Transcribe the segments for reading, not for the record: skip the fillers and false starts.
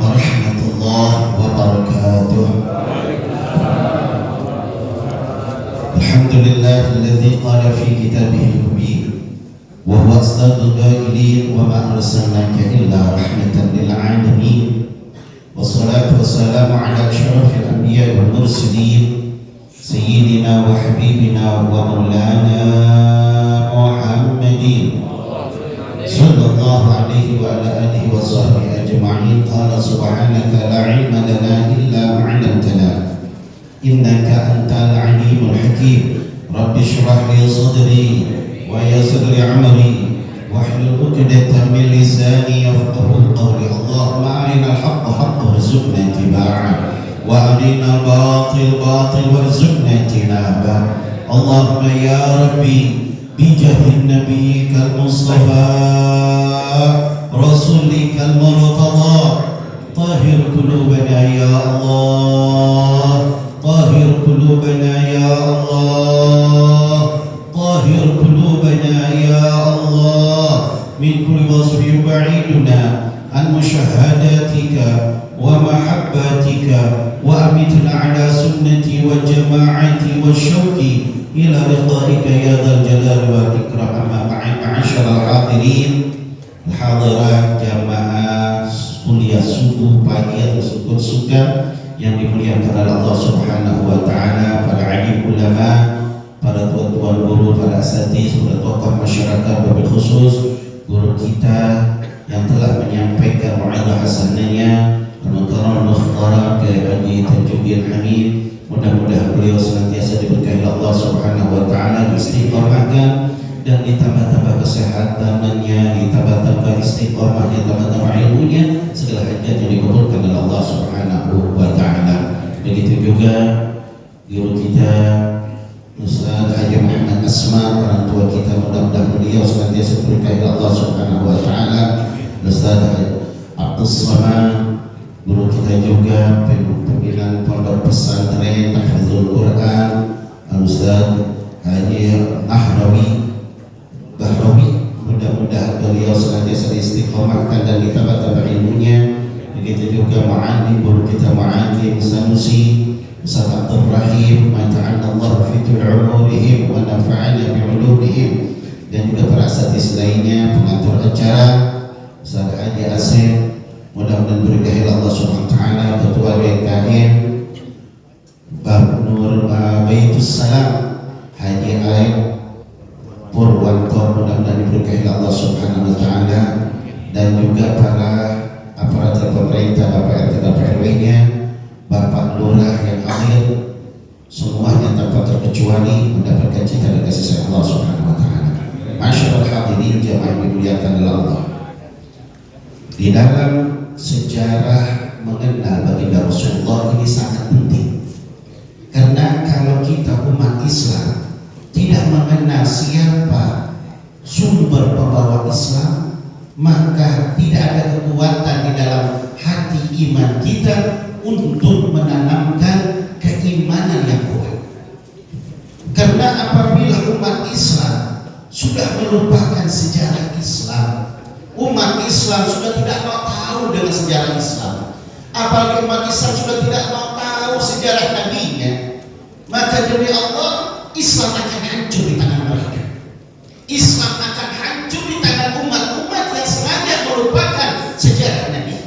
warahmatullahi wabarakatuh. Alhamdulillahilladzi qala fi kitabihil mubin wa huwa asdaqul qailin wa ma arsalnaka illa rahmatan lil alamin. Wassalatu wassalamu ala asyrafil anbiya'i wal mursalin sayyidina wa habibina wa maulana Muhammadin sallallahu alaihi wa ala alihi wa sahbihi ajma'in. Qala subhanaka la ilma lana illa ma 'allamtana innaka antal alimul hakim. Rabbi shrah li sadri wa yassir li amri wahlul 'uqdatam min lisani yafqahu qawli. Allahumma arinal haqqa haqqan warzuqna ittiba'ah wa arinal batil batil warzuqna ijtinabah. Allahumma ya rabbi bijahin nabiyyikal mustafa rasulikal murtada tahhir qulubana ya Allah, tahhir qulubana ya Allah, tahhir qulubana ya Allah min kulli wasfin ba'iduna an musyahadatika wa mahabbatika wa amitna ala sunnati wa jama'ati wa syauqi ila ridhaika ya dzal jalali wal ikram. Amma ba'd, ma'asyiral hadirin hadirat jamaah kuliah subuh pagi atau syukur suka yang dimuliakan oleh Allah Subhanahu wa taala, para alim ulama, para tuan-tuan guru, para asatiz, para tokoh masyarakat, wabil khusus guru kita yang telah menyampaikan mu'idhah hasanahnya al-mukarram al-mukhtaram ke Haji Tajuddin Hamid. Mudah-mudahan beliau senantiasa diberkahi Allah Subhanahu wa taala, diistiqomahkan dan ditambah-tambah kesehatannya, ditambah-tambah istiqomah, ditambah-tambah ilmunya, segala hajat yang dikabulkan oleh Allah Subhanahu wa taala. Begitu juga guru kita Ustaz Haji Muhammad Asma, orang tua kita, mudah-mudahan beliau senantiasa diberkahi Allah Subhanahu wa taala. Ustaz Abdul Samad, guru kita juga, pimpinan pondok pesantren Tahfidzul Quran, Ustaz Haji Bahrawi, mudah-mudahan beliau senantiasa istiqomahkan dan ditambah-tambah ilmunya. Begitu juga Mu'allim, guru kita Mu'allim Sanusi, Ustaz Abdul Rahim, mata'ala Allah fi umurihim wa nafa'ana bi ulumihim, dan juga para asatiz lainnya, pengatur acara Ustaz Haji Asif, mudah-mudahan berkahi Allah Subhanahu wa taala, ketua BKM Nur Baitus Salam Haji Aib Purwanto, mudah-mudahan diberkahi Allah Subhanahu wa taala, dan juga para aparatur pemerintah, Bapak RT, Bapak RW-nya, Bapak Lurah yang hadir, semuanya tanpa terkecuali mendapatkan cita dan kasih sayang Allah Subhanahu wa taala. Masyaallah hadirin jamaah dimuliakan oleh Allah. Di dalam sejarah mengenal baginda Rasulullah ini sangat penting, karena kalau kita umat Islam tidak mengenal siapa sumber pembawa Islam, maka tidak ada kekuatan di dalam hati iman kita untuk menanamkan keimanan yang kuat. Karena apabila umat Islam sudah melupakan sejarah Islam, umat Islam sudah tidak mau tahu dengan sejarah Islam, apalagi umat Islam sudah tidak mau tahu sejarah nabinya, maka demi Allah Islam akan hancur di tangan mereka. Islam akan hancur di tangan umat-umat yang sengaja melupakan sejarah Nabi.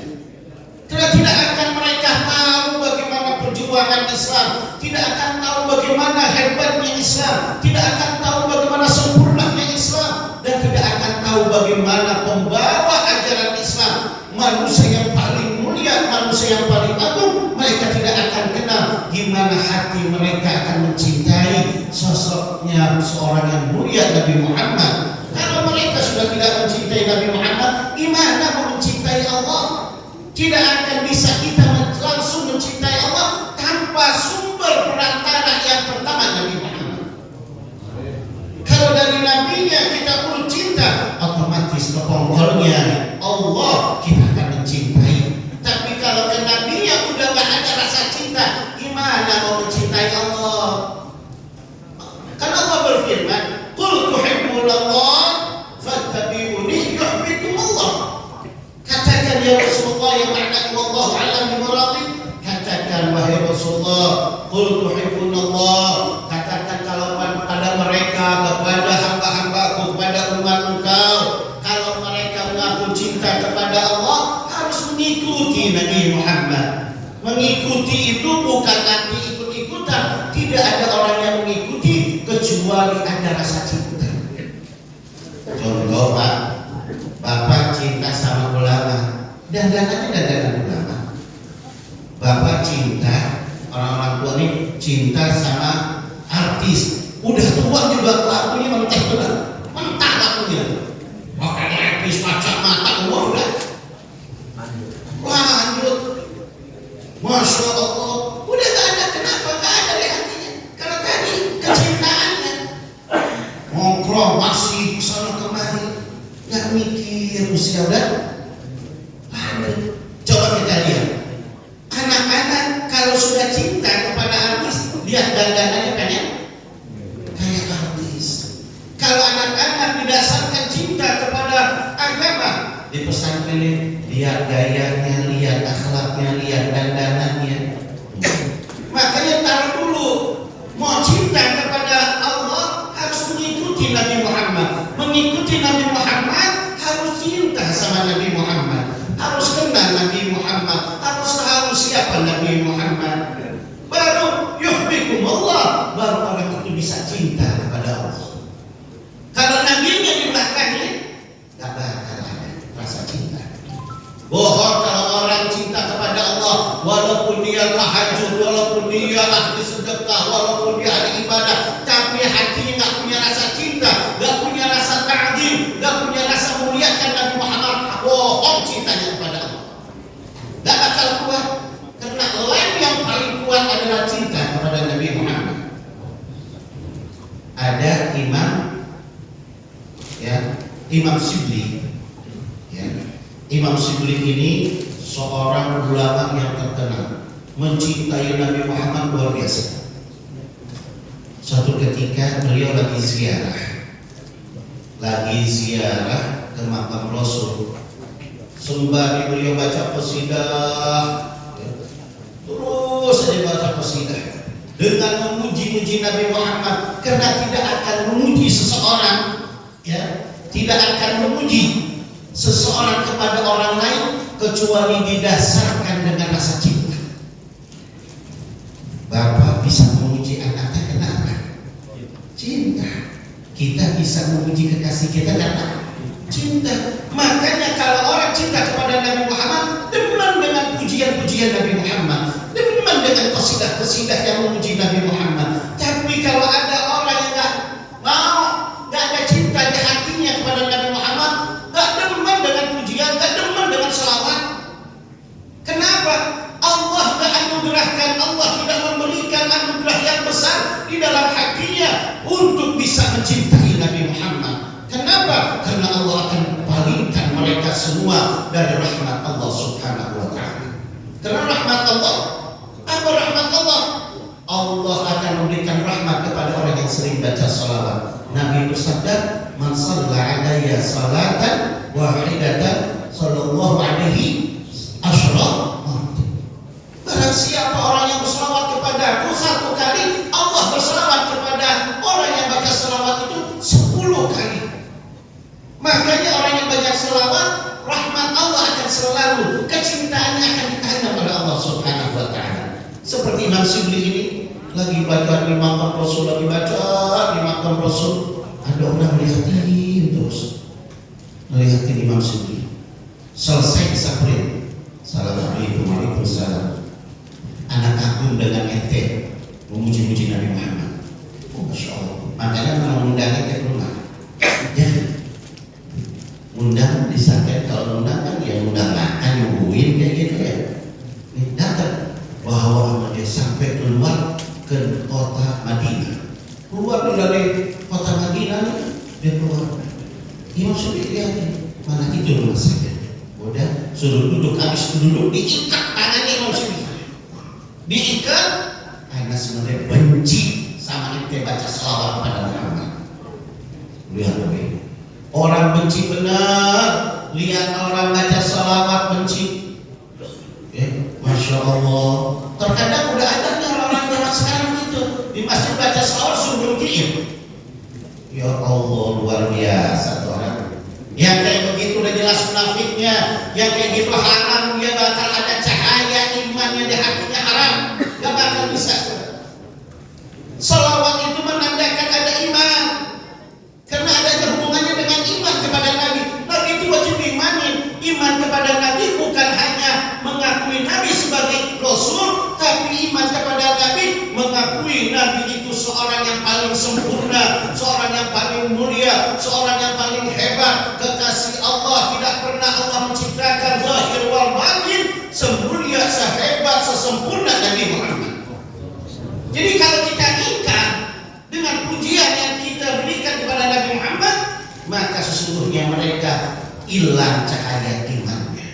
Karena tidak akan mereka tahu bagaimana perjuangan Islam, tidak akan tahu bagaimana hebatnya Islam, tidak akan tahu bagaimana sempurnanya Islam, dan tidak akan tahu bagaimana pembawa ajaran Islam, manusia yang paling mulia, manusia yang paling agung. Mereka tidak akan kenal gimana hati mereka akan mencintai sosoknya seorang yang mulia, Nabi Muhammad. Kalau mereka sudah tidak mencintai Nabi Muhammad, gimana mau mencintai Allah? Tidak akan bisa kita langsung mencintai Allah tanpa sumber perantara yang pertama, Nabi Muhammad. Kalau dari nabinya kita perlu cinta, otomatis kepongkolnya Allah kita akan mencintai. Tapi kalau ke nabinya udah gak ada rasa cinta, gimana mau mencintai Allah? Kan Allah berfirman, qul tuhibbunallah fattabi'uni yuhibbukumullah. Katakan ya Rasulullah, yang makna Allah kecuali ada rasa cinta. Contoh Pak, Bapak cinta sama ulama, dandanannya ulama. Bapak cinta, orang-orang tua ini cinta sama artis, udah tua juga lakunya mentah lakunya, pakai lepis kacamata udah lanjut, masya Allah, udah gak ada. Kenapa gak ada hatinya? Karena tadi kecintaannya ngongkrong masih kesana kemari, nggak mikir usia udah lanjut. Coba kita lihat anak-anak kalau sudah cinta kepada artis, lihat dandanannya pengen kayak artis. Kalau anak-anak didasarkan cinta kepada agama, di pesantren ini lihat gayanya, lihat akhlaknya, lihat dandanannya. Makanya taruh dulu, mau cinta kepada Allah harus mengikuti Nabi Muhammad. Mengikuti Nabi Muhammad harus cinta sama Nabi Muhammad, harus kenal Nabi Muhammad, harus tahu siapa Nabi Muhammad. Baru yuhibbukum Allah, baru orang itu bisa cinta kepada Allah. Kalau Nabi-nya di belakangnya, gak bakal ada rasa cinta. Bohong kalau orang cinta kepada Allah, walaupun dia tahajud, walaupun dia ahli sedekah, walaupun dia ahli ibadah, tapi hatinya gak punya rasa cinta, gak punya rasa ta'zim, gak punya rasa muliakan Nabi Muhammad, bohong cintanya kepada Allah. Gak bakal kuat, karena lem yang paling kuat adalah cinta kepada Nabi Muhammad. Ada Imam Shibli. Imam Shibli ini seorang ulama yang terkenal, mencintai Nabi Muhammad luar biasa. Suatu ketika beliau lagi ziarah ke makam Rasul. Sembari beliau baca qasidah, terus saja baca qasidah dengan memuji-muji Nabi Muhammad, karena tidak akan memuji seseorang, tidak akan memuji seseorang kepada orang lain kecuali didasarkan dengan rasa cinta. Bapak bisa memuji anaknya kenapa? Cinta. Kita bisa memuji kekasih kita karena cinta. Makanya kalau orang cinta kepada Nabi Muhammad, demen dengan pujian-pujian Nabi Muhammad, demen dengan qasidah-qasidah yang memuji Nabi Muhammad. Tapi kalau ada orang yang gak ada cinta di hatinya kepada Nabi Muhammad, gak demen dengan pujian, gak demen dengan salawat. Kenapa? Allah gak anugerahkan, Allah tidak memberikan anugerah yang besar di dalam hatinya untuk bisa mencintai Nabi Muhammad. Kenapa? Karena Allah akan palingkan mereka semua dari rahmat Allah Subhanahu wa ta'ala. Karena rahmat Allah, apa rahmat Allah? Allah akan memberikan rahmat kepada orang yang sering baca salawat. Nabi bersabda, "Man shalla 'alayya salatan wahidatan sallallahu alaihi asyra." Barang siapa orang yang berselawat kepadaku satu kali, Allah berselawat kepada orang yang baca selawat itu 10 kali. Makanya orang yang banyak selawat, rahmat Allah akan selalu, kecintaannya akan ditanya oleh Allah Subhanahu wa ta'ala. Seperti Imam Shibli ini lagi baca di makam Rasul, ada orang melihatin terus, melihatin Imam Shibli. Selesai disamperin, "Assalamualaikum warahmatullahi. Anak agung dengan ente memuji-muji Nabi Muhammad." Oh, Masya Allah. Makanya mengundangnya ke rumah. Undang disampaikan, kalau undang kan ya undang makan, nungguin kayak gitu ya. Datang bahwa sama dia sampai keluar ke kota Madinah. Keluar dari kota Madinah, dia keluar. Imam Shibli lihat, mana itu rumah saya. Udah suruh duduk, habis duduk diikat tangannya Imam Shibli. Diikat karena sebenarnya benci sama ente baca selawat pada Muhammad. Lihat orang benci benar, lihat orang baca salawat benci. Masya Allah. Terkadang udah ada orang-orang zaman sekarang gitu, di masjid baca salawat suruh berhenti. Ya Allah, luar biasa tuh orang. Yang kayak begitu udah jelas munafiknya, yang kayak gitu haram, dia bakal ada cahaya imannya di hatinya haram, gak bakal bisa. Salawat itu menandakan ada iman. hatinya mereka hilang cahaya imannya.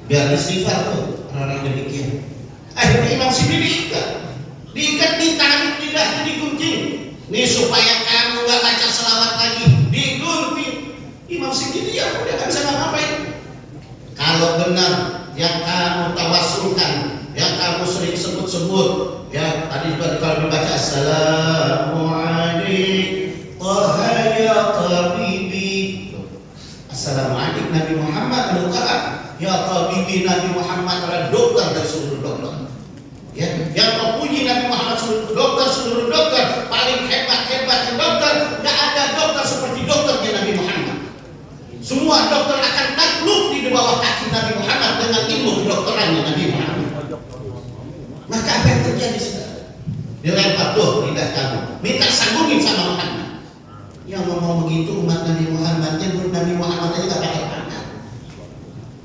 Biar istighfar tuh orang demikian. Akhirnya Imam Sibili diikat, ditarik lidahnya, digunting. Nih supaya kamu gak baca selawat lagi, digunting. Imam Sibili ya udah gak bisa ngapain. Kalau benar yang kamu tawasulkan, yang kamu sering sebut-sebut, ya tadi juga kalau dibaca Assalamualaikum ya tabibi, Assalamualaikum Nabi Muhammad ya tabibi, Nabi Muhammad adalah dokter dari seluruh dokter. Ya, yang terpuji Nabi Muhammad seluruh dokter, paling hebat dokter. Tidak ada dokter seperti dokternya Nabi Muhammad. Semua dokter akan takluk di bawah kaki Nabi Muhammad dengan ilmu kedokterannya Nabi Muhammad. Maka apa yang terjadi sekarang? Dilempar tuh lidah kamu, minta sambungin sama Muhammad. Yang ngomong begitu umat Nabi Muhammad, nyebut Nabi Muhammad aja gak pakai pangkat.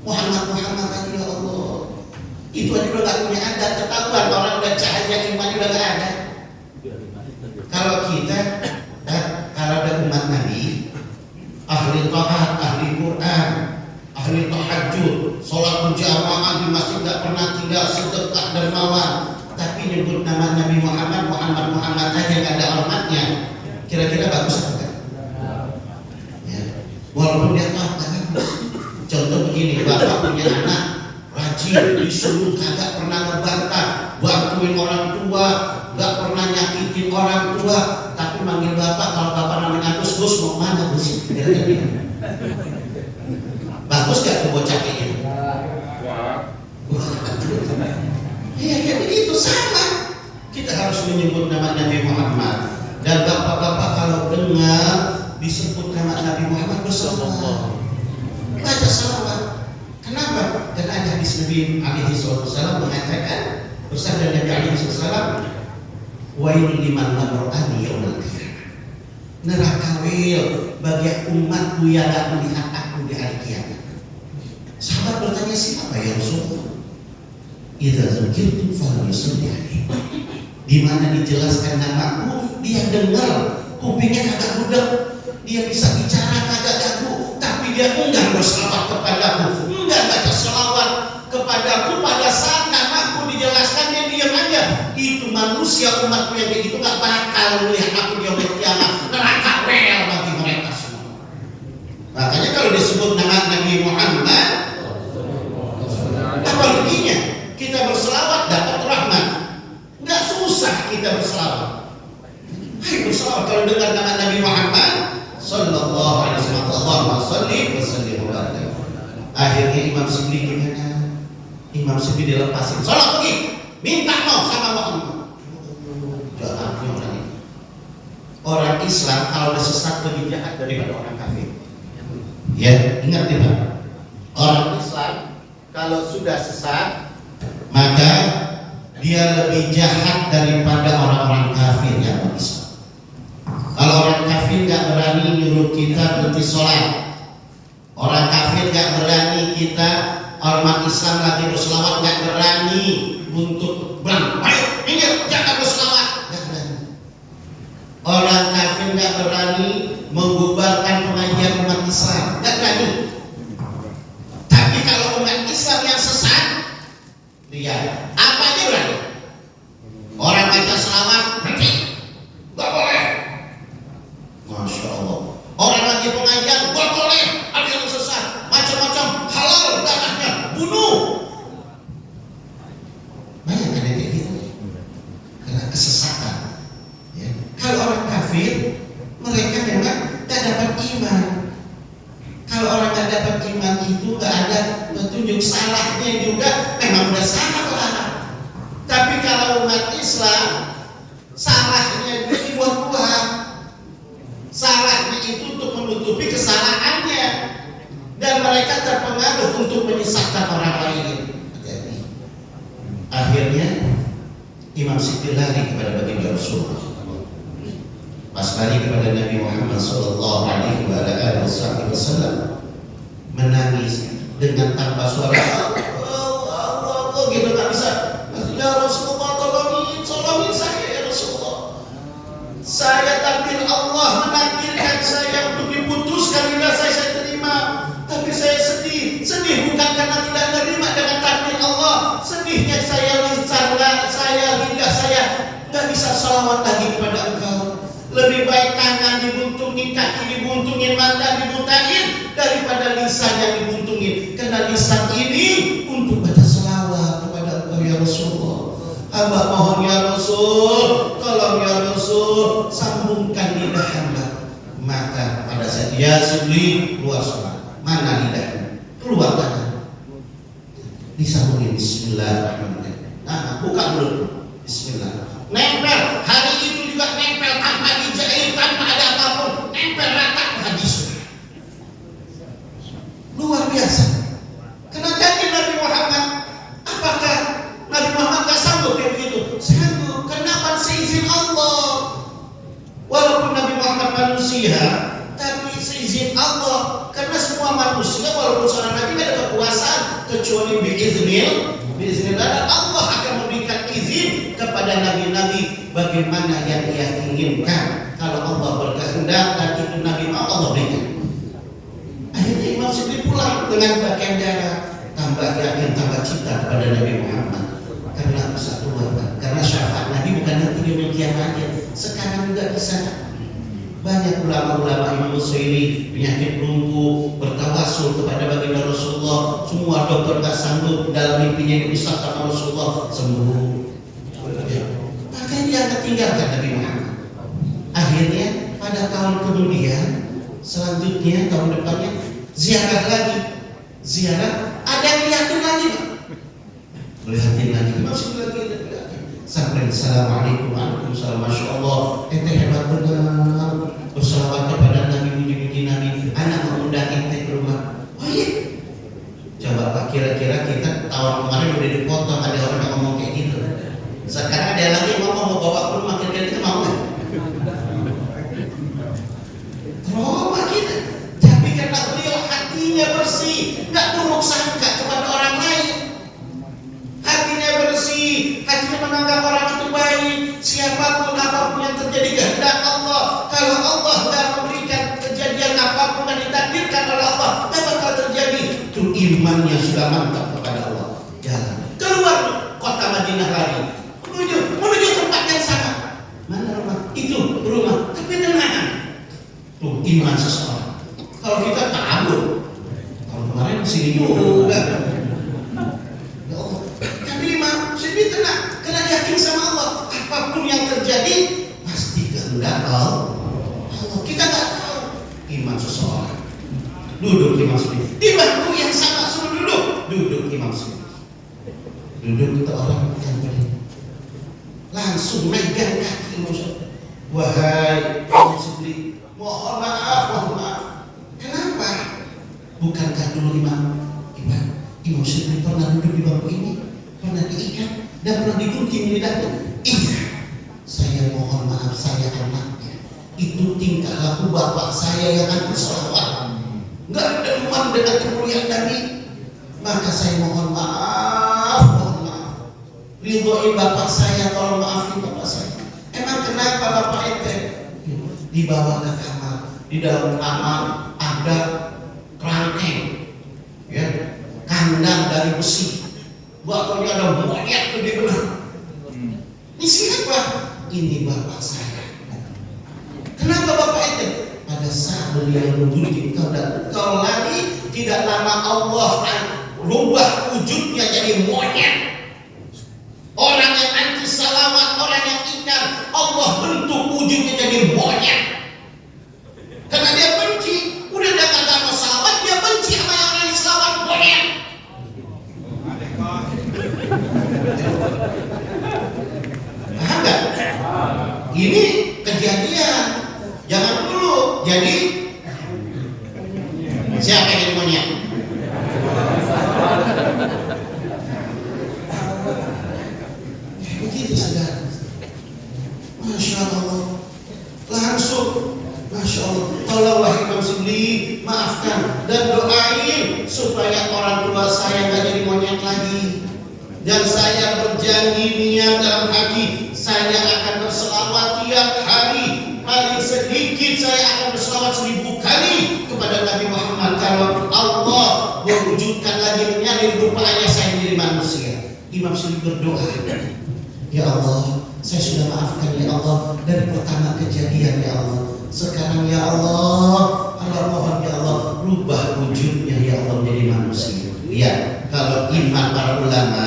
Muhammad aja, ya Allah. Itu aja udah gak punya adat, ketahuan orang udah cahaya imannya udah gak ada. Kalau kita, kalau ada umat Nabi, ahli taat, ahli Quran, ahli tahajud, sholat berjamaah di masjid gak pernah tinggal sedekah dermawan, tapi nyebut nama Nabi Muhammad aja gak ada hormatnya, kira-kira bagus apa enggak? Ya. Walaupun dia tahu kan, contoh begini, bapak punya anak rajin, disuruh kagak pernah ngebantah, bantuin orang tua, gak pernah nyakitin orang tua, tapi manggil bapak, kalau bapak namanya Gus mau mana Gus? Bagus gak tuh bocah kayak gitu? Iya kayak begitu, sama. Kita harus menyebut nama Nabi Muhammad. Dan bapak-bapak kalau dengar disebut nama Nabi Muhammad berselawat, baca selawat. Kenapa? Dan ada hadis Nabi alaihi wasallam mengatakan, bersabda Nabi alaihi wasallam, wailul liman lam yu'ani yaumil qiyamah. Neraka wil bagi umatku yang tak melihat aku di hari kiamat. Sahabat bertanya, siapa ya Rasulullah? Idza zukirtu falam yusalli alaihi. Di mana dijelaskan namaku, dia dengar, kupingnya kagak budak, dia bisa bicara kagak ganggu, tapi dia enggak berselawat kepadaku, enggak baca selawat kepadaku. Pada saat namaku dijelaskan dia diam aja. Itu manusia umatku yang begitu gak bakal melihat aku di yaumil qiyamah. Neraka rel bagi mereka semua. Makanya kalau disebut nama Nabi Muhammad, apa ruginya? Kita berselawat dapat rahmat. Nggak susah kita berselawat. Ayo berselawat kalau dengar nama Nabi Muhammad sallallahu alaihi wasallam. Allahumma shalli wa sallim wa barik. Akhirnya Imam Sibili gimana? Imam Sibili dilepasin. Salat pergi. Minta mau sama Muhammad. Jahatnya orang ini. Orang Islam kalau udah sesat lebih jahat daripada orang kafir. Ya, ingat ya Pak. Orang Islam kalau sudah sesat, maka dia lebih jahat daripada orang-orang kafir yang berislam. Kalau orang kafir gak berani nyuruh kita berhenti sholat, orang kafir gak berani kita, orang Islam lagi berselawat gak berani untuk bang, ayo minggir, jangan berselawat, gak berani. Orang kafir gak berani membubarkan pengajian umat Islam, gak berani. Tapi kalau umat Islam yang sesat, dia apa aja berani. Orang baca selawat berhenti, gak boleh. Masya Allah. Orang lagi pengajian gak boleh, ada yang sesat, macam-macam halal darahnya, bunuh. Banyak kan kayak gitu, karena kesesatan. Ya. Kalau orang kafir, mereka memang gak dapat iman. Kalau orang gak dapat iman itu gak ada petunjuk, salahnya juga memang udah salah orang. Tapi kalau umat Islam, salahnya itu dibuat-buat. Salahnya itu untuk menutupi kesalahannya, dan mereka terpengaruh untuk menyesatkan orang lain. Jadi, akhirnya Imam Sibili lari kepada baginda Rasulullah. Pas lari kepada Nabi Muhammad sallallahu alaihi wasallam, menangis dengan tanpa suara. Allah, gitu nggak bisa. Ya Rasulullah, tolongin saya ya Rasulullah. Saya takdir Allah menakdirkan saya untuk diputuskan, bila saya terima salawat lagi kepada Engkau. Lebih baik tangan dibuntungin, kaki dibuntungin, mata dibutain daripada lisan yang dibuntungin. Karena lisan ini untuk baca salawat kepada Engkau ya Rasulullah. Hamba mohon ya Rasul, tolong ya Rasul, sambungkan lidah hamba. Maka pada saat ya Sibli keluar salat, mana lidahnya? Keluar tangan, disambungin Bismillahirrahmanirrahim. Nah, buka mulut, Bismillah. Nempel, hari itu juga nempel tanpa dijahit, tanpa ada apapun, nempel rata hadis. Luar biasa. Kena jadi Nabi Muhammad. Apakah Nabi Muhammad gak sanggup kayak begitu? Sanggup. Kenapa? Seizin Allah. Walaupun Nabi Muhammad manusia, tapi seizin Allah. Karena semua manusia walaupun seorang Nabi gak ada kekuasaan kecuali biiznillah, dan Allah akan memberikan izin kepada nabi-nabi bagaimana yang Dia inginkan. Kalau Allah berkehendak dan itu Nabi mau, Allah berikan. Akhirnya Imam Sibli pulang dengan pakaian darah, tambah yakin, tambah cinta kepada Nabi Muhammad. Karena satu karena syafaat Nabi bukan nanti di yaumil qiyamah aja, sekarang juga bisa. Banyak ulama-ulama Imam Nusairi penyakit lumpuh bertawasul kepada baginda Rasulullah. Semua dokter tak sanggup, dalam mimpinya dipisah sama Rasulullah, sembuh. Maka dia tinggalkan Nabi Muhammad. Akhirnya pada tahun kemudian, selanjutnya tahun depannya ziarah lagi. Ziarah ada yang lihatin lagi, Pak. Lihatin lagi, masuk lagi. Sampai assalamualaikum warahmatullahi wabarakatuh. Masya Allah, ente hebat benar. Berselawat kepada Nabi, muji-muji Nabi. Anak mengundang ente ke rumah. Oh iya. Coba Pak, kira-kira kita tahun kemarin udah dipotong, ada orang yang ngomong kayak gitu. Sekarang ada lagi yang ngomong mau bawa ke rumah, kira-kira kita mau nggak? Trauma kita. Tapi karena beliau hatinya bersih, nggak buruk sangka kepada orang lain. Hatinya bersih, hatinya menganggap orang itu baik. Siapapun apapun yang terjadi kehendak Allah. Kalau Allah tidak memberikan kejadian apapun yang ditakdirkan oleh Allah, tidak bakal terjadi. Itu imannya sudah mantap kepada Allah. Jalan keluar kota Madinah lagi, menuju tempat yang sama. Mana rumah? Itu rumah, tapi tenang. Tuh iman seseorang. Kalau kita kabur, kalau kemarin sini juga. Sini tenang, kena yakin sama Allah. Apapun yang terjadi pasti kehendak Allah. Kita tak tahu iman seseorang. Duduk Imam Sibli di bangku yang sama, suruh duduk Imam Sibli. Duduk kita orang yang beri. Langsung megang kaki Imam Sibli. Wahai Imam Sibli, mohon maaf. Kenapa? Bukankah dulu Imam Sibli pernah duduk di bangku ini? Pernah diikat dan pernah digunting lidahnya. Iya, saya mohon maaf, saya anaknya. Itu tingkah laku bapak saya yang anti salawat, nggak demen dengan kemuliaan Nabi. Maka saya mohon maaf. Ridhoi bapak saya, tolong maafin bapak saya. Emang kenapa bapak ente? Dibawa ke kamar, di dalam kamar ada kerangkeng, ya, kandang dari besi. Waktunya ada monyet gede benar. Ini siapa? Ini bapak saya. Kenapa bapak ente? Pada saat beliau mengunjungi engkau dan engkau lari, tidak lama Allah rubah wujudnya jadi monyet. Orang yang anti salawat, orang yang ingkar, Allah bentuk wujudnya jadi monyet. Karena dia benci, udah datang sama salawat, dia benci sama yang orang salawat, monyet. Paham gak? Ini kejadian. Jangan dulu. Jadi siapa yang jadi monyet? Begitu saudara. Masya Allah. Langsung Masya Allah. Tolong wahai Imam Sibli, maafkan dan doain supaya orang tua saya gak jadi monyet lagi. Dan saya berjanji niat dalam hati, saya akan berselawat tiap hari. Paling sedikit saya akan berselawat 1000 kali kepada Nabi Muhammad. Kalau Allah mewujudkan lagi menyalin rupa ayah saya menjadi manusia. Imam Sibli berdoa, ya Allah, Saya sudah maafkan ya Allah dari pertama kejadian ya Allah. Sekarang ya Allah mohon ya Allah rubah wujudnya ya Allah menjadi manusia. Lihat, kalau iman para ulama,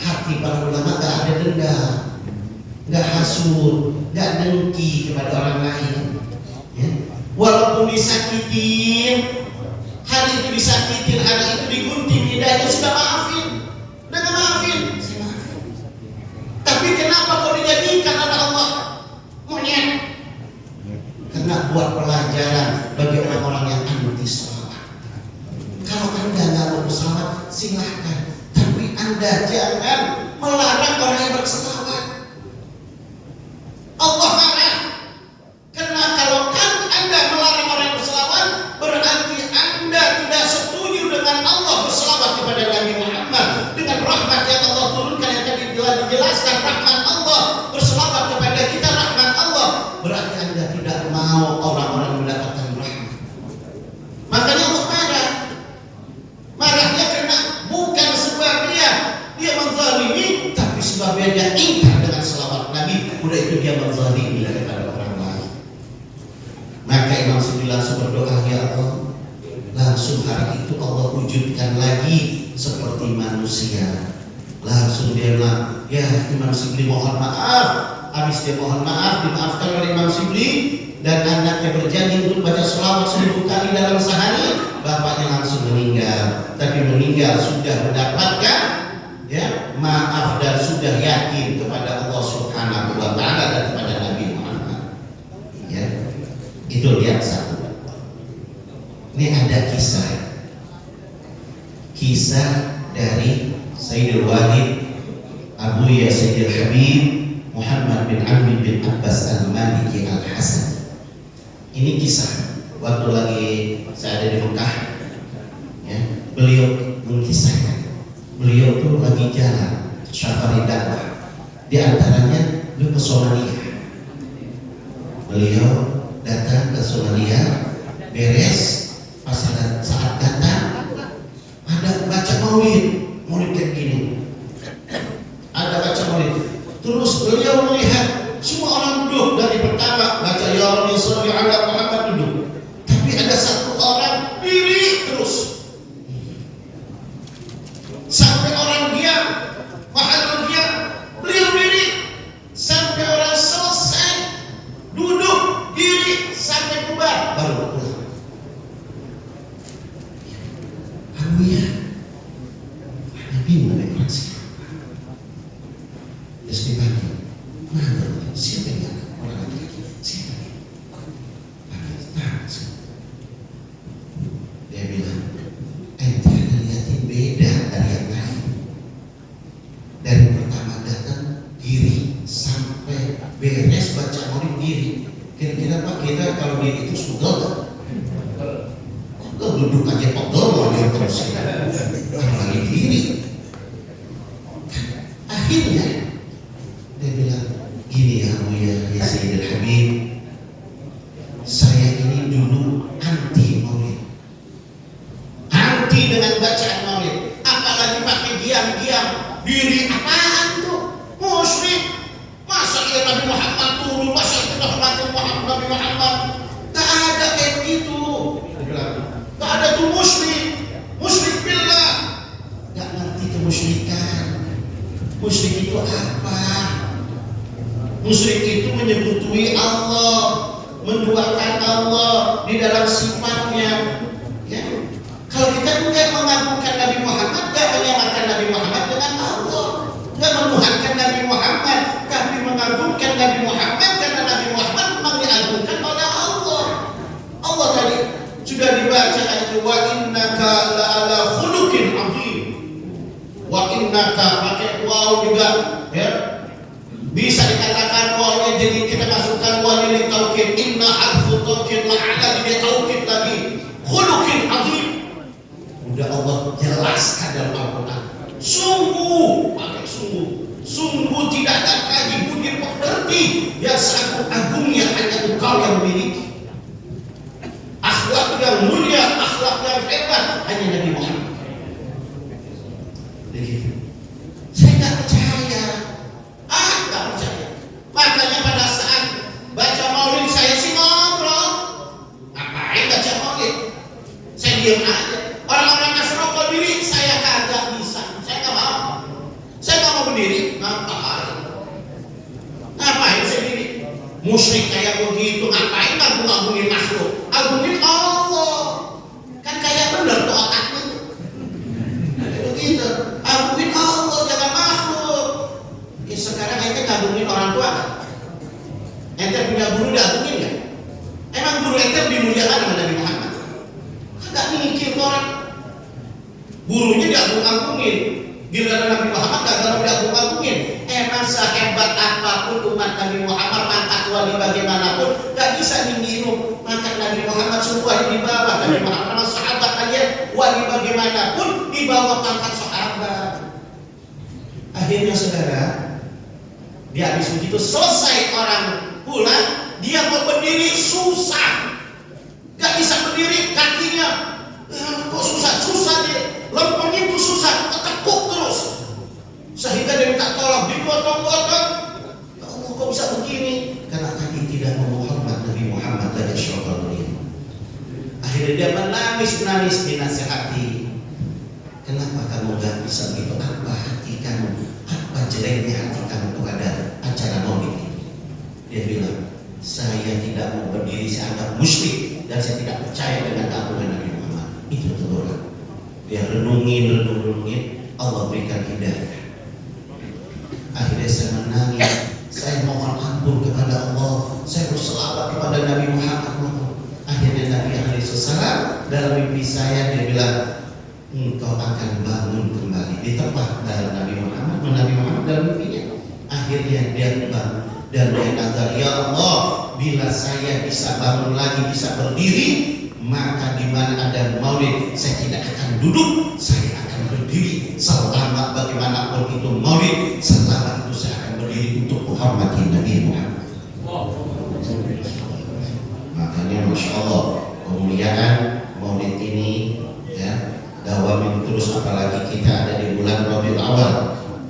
hati para ulama gak ada dendam, gak hasud, gak dengki kepada orang lain ya. Walaupun disakitin, hari itu disakitin, hari itu digunting lidahnya, sudah maafin, udah maafin, saya maafin. Tapi kenapa kau dijadikan oleh Allah monyet? Karena buat pelajaran bagi orang-orang yang anti sholawat. Kalau Anda nggak mau berselawat, silahkan, tapi Anda jangan melarang orang yang berselawat. Allah marah. Karena kalau Anda melarang orang yang berselawat, berarti Anda tidak setuju dengan Allah berselawat kepada Nabi Muhammad, dengan rahmat yang Allah turunkan yang tadi telah dijelaskan, rahmat Allah berselawat kepada kita, rahmat Allah. Berarti Anda tidak mau orang-orang mendapatkan rahmat. Makanya Allah marah. Marahnya karena bukan sebab dia menzalimi, tapi sebabnya dia ingkar dengan selawat Nabi. Udah itu dia menzalimi kepada orang lain. Maka Imam Syafi'i langsung berdoa, ya Allah, langsung hari itu Allah wujudkan lagi seperti manusia. Langsung dia bilang, ya Imam Syafi'i mohon maaf. Habis dia mohon maaf, dimaafkan oleh Imam Syafi'i, dan anaknya berjanji untuk baca selawat 1000 kali dalam sehari. Bapaknya langsung meninggal, tapi meninggal sudah mendapatkan ya maaf dan sudah yakin kepada Allah Subhanahu wa taala dan kepada Nabi Muhammad. Ya. Itu lihat satu. Ini ada kisah dari Sayyidul Wahid Abu Ya Sayyidul Habib Muhammad bin Amr bin Abbas al-Maliki al-Hasan. Ini kisah waktu lagi saya ada di Mekah ya, beliau mengkisahkan beliau tuh lagi jalan safari dakwah, di antaranya beliau ke Somalia. Beliau datang ke Somalia, beres pas saat datang ada baca maulid kayak gini, ada baca maulid. Terus beliau melihat semua orang duduk, dari pertama baca ya Rabbi sholli ala Muhammad duduk, tapi ada satu orang diri terus sampai orang diam, mahal diam, beliau diri sampai orang selesai, duduk diri sampai bubar baru pulang. Abu ya, Nabi mendekorasi. Terus dipanggil, mana siapa yang orang lagi? Siapa ini? Dia bilang, ente ada lihatin beda dari yang lain. Dari pertama datang diri sampai beres baca maulid diri. Kira-kira Pak, kita kalau diri itu sudah kok duduk aja pegel mau dia terus apalagi diri. Akhirnya dia bilang, gini ya Abu ya Sayyidul Habib, saya ini dulu anti maulid, anti dengan bacaan maulid, apalagi pakai diam-diam diri. Apaan tuh? Musyrik. Masa dia Nabi Muhammad turun, masa kita hormati Nabi Muhammad? Gak ada kayak begitu. Gak ada tuh musyrik billah. Gak ngerti kemusyrikan. Musyrik itu apa? Musyrik itu menyebutui Allah, menduakan Allah di dalam sifatnya. Ya. Kalau kita tidak mengagungkan Nabi Muhammad, tidak menyamakan Nabi Muhammad dengan Allah, tidak menuhankan Nabi Muhammad, tapi mengagungkan Nabi Muhammad karena Nabi Muhammad memang diagungkan oleh Allah. Allah tadi sudah dibaca ayat wa innaka la'ala khuluqin azim. Wa innaka pakai waw juga ya. Bisa dikatakan wawnya jadi kita masukkan waw ini taukid, inna harfu taukid la'ala jadi taukid lagi. Khuluqin azim. Udah Allah jelaskan dalam Al-Quran. Sungguh, pakai sungguh tidak ada lagi budi pekerti yang sangat agungnya hanya engkau yang memiliki. Akhlak yang mulia, akhlak yang hebat hanya Nabi Muhammad. Begitu. Saya nggak percaya. Nggak percaya. diem aja. Orang-orang kasih rokok diri, saya kagak bisa. Saya nggak mau. Saya nggak mau berdiri. Ngapain saya diri? Musyrik kayak begitu, ngapain ngagung-ngagungin makhluk? Agungin Allah. Kan kayak bener tuh otaknya tuh. Begitu. Agungin Allah, jangan makhluk. Ya, sekarang ente ngagungin orang tua kan? Ente punya guru diagungin nggak? Emang guru ente lebih mulia kan sama Nabi Muhammad? Kagak mikir orang. Gurunya diagung-agungin. Giliran Nabi Muhammad kagak diagung-agungin. Emang sehebat apapun umat Nabi Muhammad, pangkat wali bagaimanapun, gak bisa dingirup. Maka Nabi Muhammad semua di bawah. Nabi Muhammad sahabat kalian, wali bagaimanapun di bawah pangkat sahabat. Akhirnya saudara, dia habis begitu selesai orang pulang, dia mau berdiri susah, gak bisa berdiri, kakinya kok susah dia, lempengnya itu susah, ketekuk terus, sehingga dia minta tolong, digotong-gotong. Ya Allah, kok bisa begini? Karena kaki tidak menghormat Nabi Muhammad dan Syaitan. Akhirnya dia menangis dinasihati. Kenapa kamu gak bisa begitu? Apa hati kamu? Apa jeleknya hati kamu kepada acara maulid ini? Dia bilang, saya tidak mau berdiri, saya anggap musyrik, dan saya tidak percaya dengan keagungan Nabi Muhammad. Itu teguran. Dia renungin, Allah berikan hidayah. Akhirnya saya menangis, saya mohon ampun kepada Allah, saya berselawat kepada Nabi Muhammad. Akhirnya Nabi SAW dalam mimpi saya dia bilang, engkau akan bangun kembali di tempat dalam Nabi Muhammad dalam mimpinya. Akhirnya dia bangun dan dia nazar, ya Allah, bila saya bisa bangun lagi, bisa berdiri, maka di mana ada maulid saya tidak akan duduk, saya akan berdiri selama bagaimanapun itu maulid, selama itu saya akan berdiri untuk menghormati Nabi Muhammad. Makanya Masya Allah, kemuliaan maulid ini ya, dawamin terus, apalagi kita ada di bulan Rabiul Awal.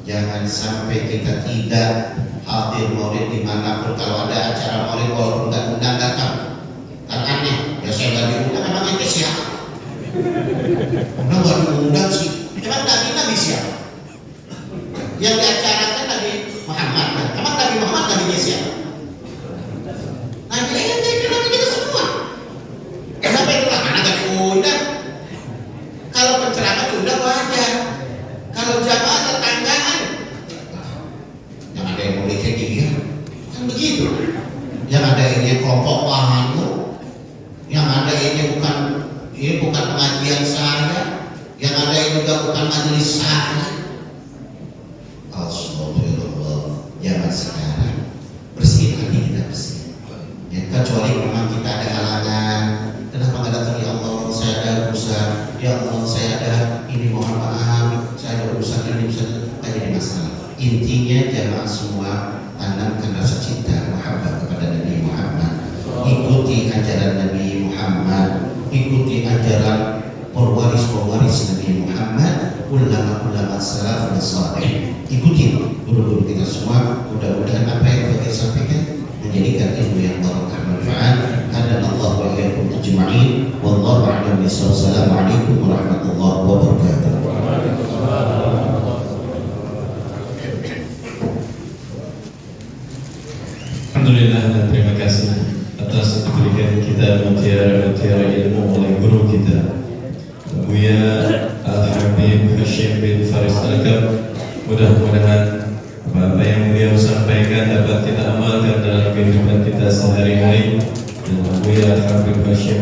Jangan sampai kita tidak hadir maulid dimanapun. Kalau ada acara maulid walaupun nggak undang datang, kan aneh. Ya saya nggak diundang, emang itu siapa? Udah nggak diundang sih, emang Nabi siapa? Yang diacarakan Nabi Muhammad, emang Nabi Muhammad Nabi siapa? Nabi kita semua. Kenapa itu lah? Karena nggak diundang. Kalau penceramah diundang wajar. Kalau jamaah tetanggaan, yang ada yang boleh kayak gini kan begitu. Yang ada ini kelompok wahanmu, yang ada ini bukan pengajian saya, yang ada ini juga bukan majelis saya. Astagfirullah. Zaman sekarang bersih hati kita, bersih. Ya, kecuali memang kita ada halangan. Kenapa nggak datang? Ya Allah, saya ada urusan. Ya Allah, saya ada ini, mohon maaf, saya ada urusan ini, nggak jadi masalah. Intinya jamaah semua tanamkan rasa cinta Muhammad kepada Nabi Muhammad. Ikuti ajaran Nabi Muhammad, ikuti ajaran pewaris Nabi Muhammad, ulama salaf dan saleh. Ikuti guru-guru kita semua. Mudah-mudahan apa yang kita sampaikan menjadikan ilmu yang barakah manfaat. Hadanallahu wa iyyakum ajma'in. Wallahu a'lam bishawab. Assalamualaikum warahmatullahi wabarakatuh. Alhamdulillah, dan terima kasih atas diberikan kita mutiara ilmu oleh guru kita Buya Al-Habib Hashim bin Faris Al-Kab. Mudah-mudahan apa yang beliau sampaikan dapat kita amalkan dalam kehidupan kita sehari-hari. Dan Buya Al-Habib Hashim